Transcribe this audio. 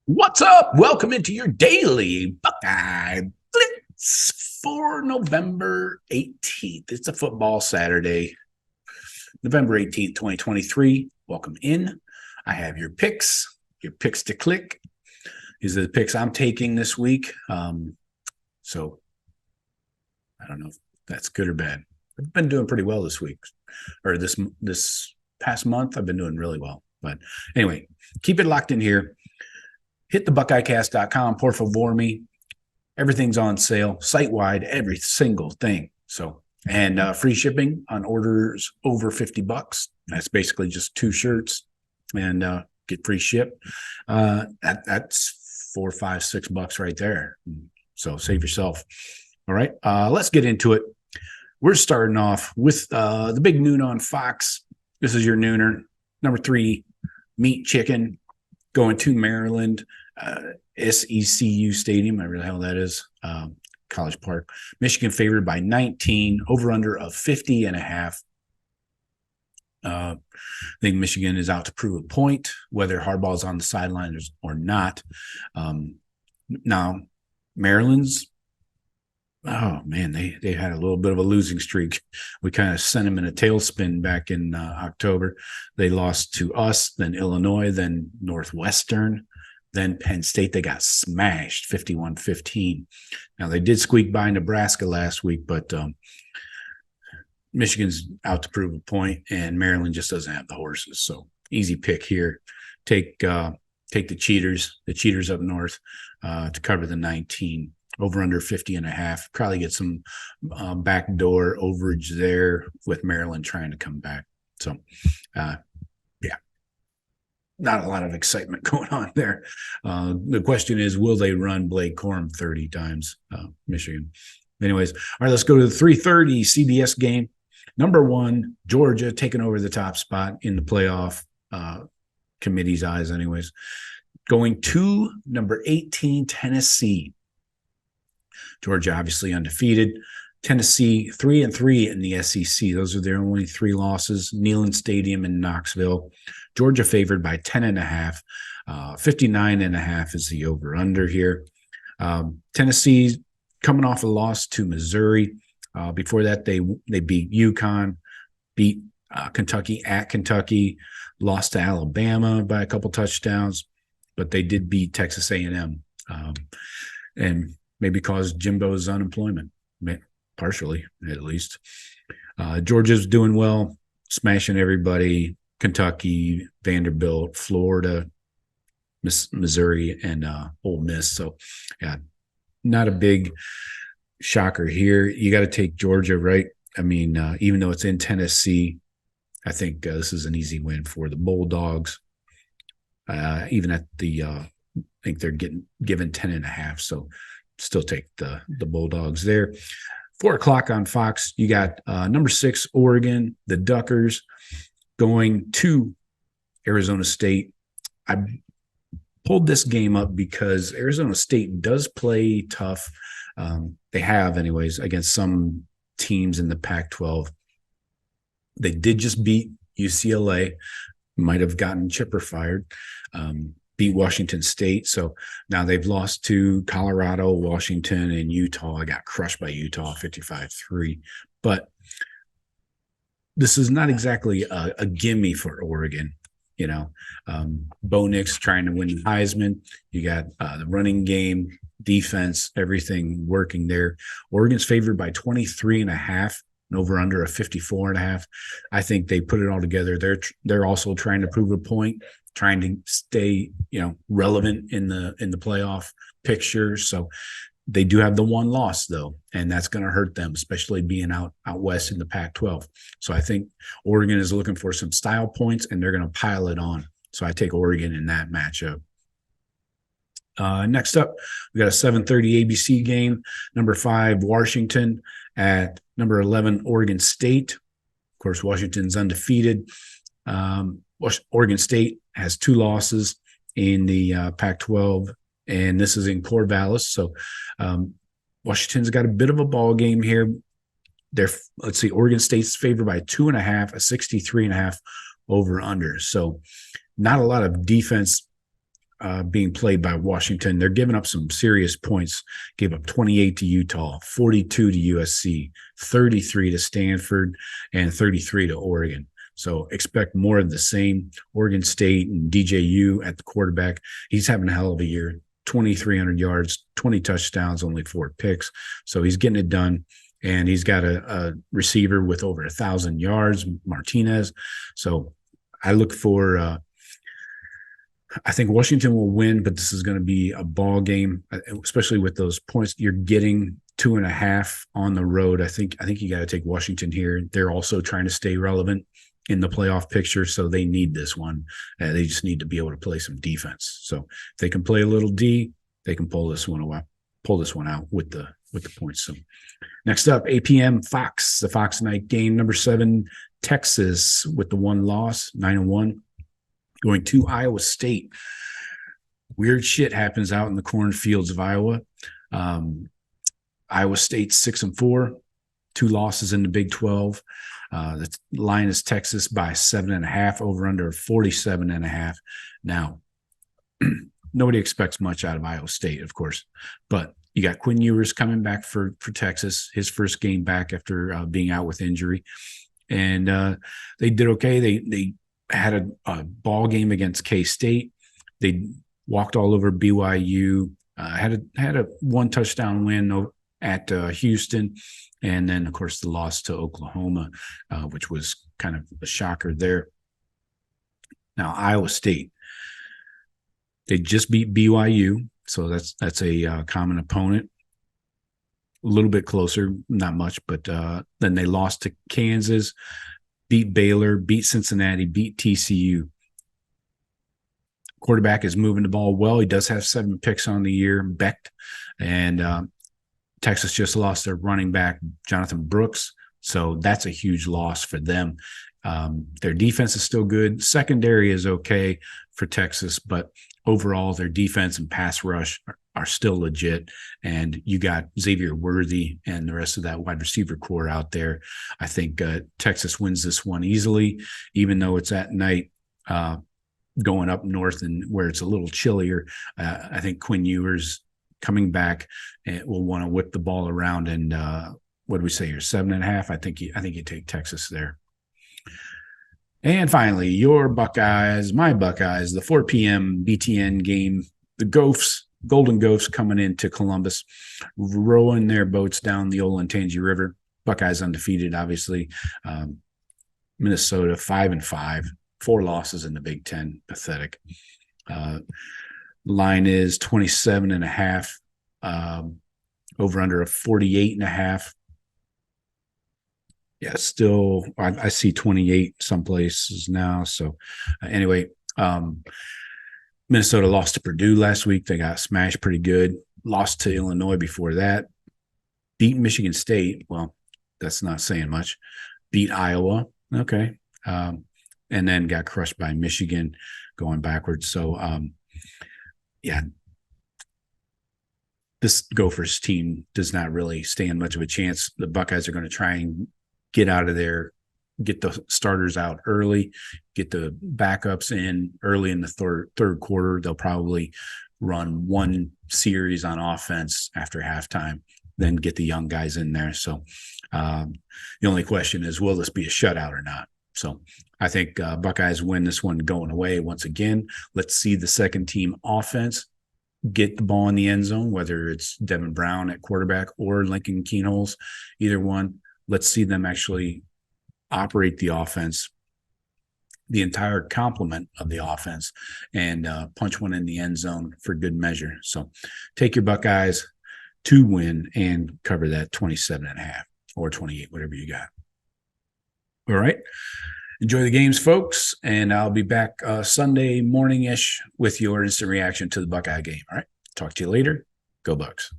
What's up? Welcome into your daily Buckeye Blitz for November 18th. It's a football Saturday, November 18th, 2023. Welcome in. I have your picks to click. These are the picks I'm taking this week. So I don't know if that's good or bad. I've been doing pretty well this week, or this past month. I've been doing really well. But anyway, keep it locked in here. Hit the buckeyecast.com, por favor me. Everything's on sale, site-wide, every single thing. So, and free shipping on orders over $50. That's basically just 2 shirts and get free ship. That's $4, $5, $6 right there. So save yourself. All right, let's get into it. We're starting off with the big noon on Fox. This is your nooner. Number 3, meat chicken, going to Maryland, SECU Stadium, whatever the hell that is, College Park. Michigan favored by 19, over under of 50.5. I think Michigan is out to prove a point, whether Harbaugh's on the sidelines or not. Now, Maryland's, oh man, they had a little bit of a losing streak. We kind of sent them in a tailspin back in October. They lost to us, then Illinois, then Northwestern, then Penn State. They got smashed 51-15. Now they did squeak by Nebraska last week, but Michigan's out to prove a point, and Maryland just doesn't have the horses. So easy pick here. Take the cheaters up north to cover the 19. Over under 50.5. Probably get some backdoor overage there with Maryland trying to come back. So, yeah, not a lot of excitement going on there. The question is, will they run Blake Corum 30 times, Michigan? Anyways, all right, let's go to the 3:30 CBS game. Number 1, Georgia taking over the top spot in the playoff committee's eyes anyways. Going to number 18, Tennessee. Georgia obviously undefeated. Tennessee 3-3 in the SEC. Those are their only 3 losses. Neyland Stadium in Knoxville. Georgia favored by 10.5. 59.5 is the over/under here. Tennessee coming off a loss to Missouri. Before that, they beat UConn, beat Kentucky at Kentucky, lost to Alabama by a couple touchdowns, but they did beat Texas A&M. And maybe caused Jimbo's unemployment, partially at least. Georgia's doing well, smashing everybody. Kentucky, Vanderbilt, Florida, Missouri, and Ole Miss. So, yeah, not a big shocker here. You got to take Georgia, right? I mean, even though it's in Tennessee, I think this is an easy win for the Bulldogs. Even at the, I think they're given 10.5. So, still take the Bulldogs there. 4 o'clock on Fox, you got number 6, Oregon, the Duckers, going to Arizona State. I pulled this game up because Arizona State does play tough. They have, anyways, against some teams in the Pac-12. They did just beat UCLA, might have gotten Chipper fired. Beat Washington State. So now they've lost to Colorado, Washington, and Utah. I got crushed by Utah 55-3. But this is not exactly a gimme for Oregon. You know, Bo Nix trying to win the Heisman. You got the running game, defense, everything working there. Oregon's favored by 23.5. Over under a 54.5. I think they put it all together. They're also trying to prove a point, trying to stay, relevant in the playoff picture. So they do have the one loss though, and that's going to hurt them, especially being out west in the Pac-12. So I think Oregon is looking for some style points, and they're going to pile it on. So I take Oregon in that matchup. Next up, we got a 7:30 ABC game. Number 5, Washington at number 11, Oregon State. Of course, Washington's undefeated. Oregon State has 2 losses in the Pac-12, and this is in Corvallis. So Washington's got a bit of a ball game here. Oregon State's favored by 2.5, a 63.5 over under. So not a lot of defense being played by Washington. They're giving up some serious points. Gave up 28 to Utah, 42 to USC, 33 to Stanford, and 33 to Oregon. So expect more of the same. Oregon State and DJU at the quarterback. He's having a hell of a year. 2,300 yards, 20 touchdowns, only 4 picks. So he's getting it done. And he's got a receiver with over 1,000 yards, Martinez. So I look for I think Washington will win, but this is going to be a ball game, especially with those points. You're getting 2.5 on the road. I think you got to take Washington here. They're also trying to stay relevant in the playoff picture, so they need this one. They just need to be able to play some defense. So if they can play a little D, they can pull this one out with the points. So next up, 8 p.m. Fox, the Fox night game, number 7, Texas with the 1 loss, 9-1. Going to Iowa State. Weird shit happens out in the cornfields of Iowa. Iowa State 6-4, 2 losses in the Big 12. The line is Texas by 7.5, over under 47.5. Now, nobody expects much out of Iowa State, of course, but you got Quinn Ewers coming back for Texas, his first game back after being out with injury, and they did okay. They had a ball game against K-State. They walked all over BYU, had a 1 touchdown win at Houston. And then, of course, the loss to Oklahoma, which was kind of a shocker there. Now, Iowa State, they just beat BYU. So that's a common opponent. A little bit closer, not much, but then they lost to Kansas, beat Baylor, beat Cincinnati, beat TCU. Quarterback is moving the ball well. He does have 7 picks on the year, Becht. And Texas just lost their running back, Jonathan Brooks. So that's a huge loss for them. Their defense is still good. Secondary is okay for Texas, but overall their defense and pass rush are still legit. And you got Xavier Worthy and the rest of that wide receiver core out there. I think Texas wins this one easily, even though it's at night going up north and where it's a little chillier. I think Quinn Ewers coming back and will want to whip the ball around. And what do we say here? 7.5. I think you take Texas there. And finally, your Buckeyes, my Buckeyes, the 4 p.m. BTN game, the Golden Gophers coming into Columbus, rowing their boats down the Olentangy River. Buckeyes undefeated, obviously. Minnesota 5-5, 4 losses in the Big Ten. Pathetic. Line is 27.5, over under a 48.5. Yeah, still, I see 28 some places now. So anyway, Minnesota lost to Purdue last week. They got smashed pretty good. Lost to Illinois before that. Beat Michigan State. Well, that's not saying much. Beat Iowa. Okay. And then got crushed by Michigan going backwards. So, yeah, this Gophers team does not really stand much of a chance. The Buckeyes are going to try and get out of there, get the starters out early, get the backups in early in the third quarter. They'll probably run 1 series on offense after halftime, then get the young guys in there. So the only question is, will this be a shutout or not? So I think Buckeyes win this one going away once again. Let's see the second team offense get the ball in the end zone, whether it's Devin Brown at quarterback or Lincoln Keenholz, either one. Let's see them actually operate the offense, the entire complement of the offense, and punch one in the end zone for good measure. So take your Buckeyes to win and cover that 27.5 or 28, whatever you got. All right. Enjoy the games, folks, and I'll be back Sunday morning-ish with your instant reaction to the Buckeye game. All right. Talk to you later. Go Bucks.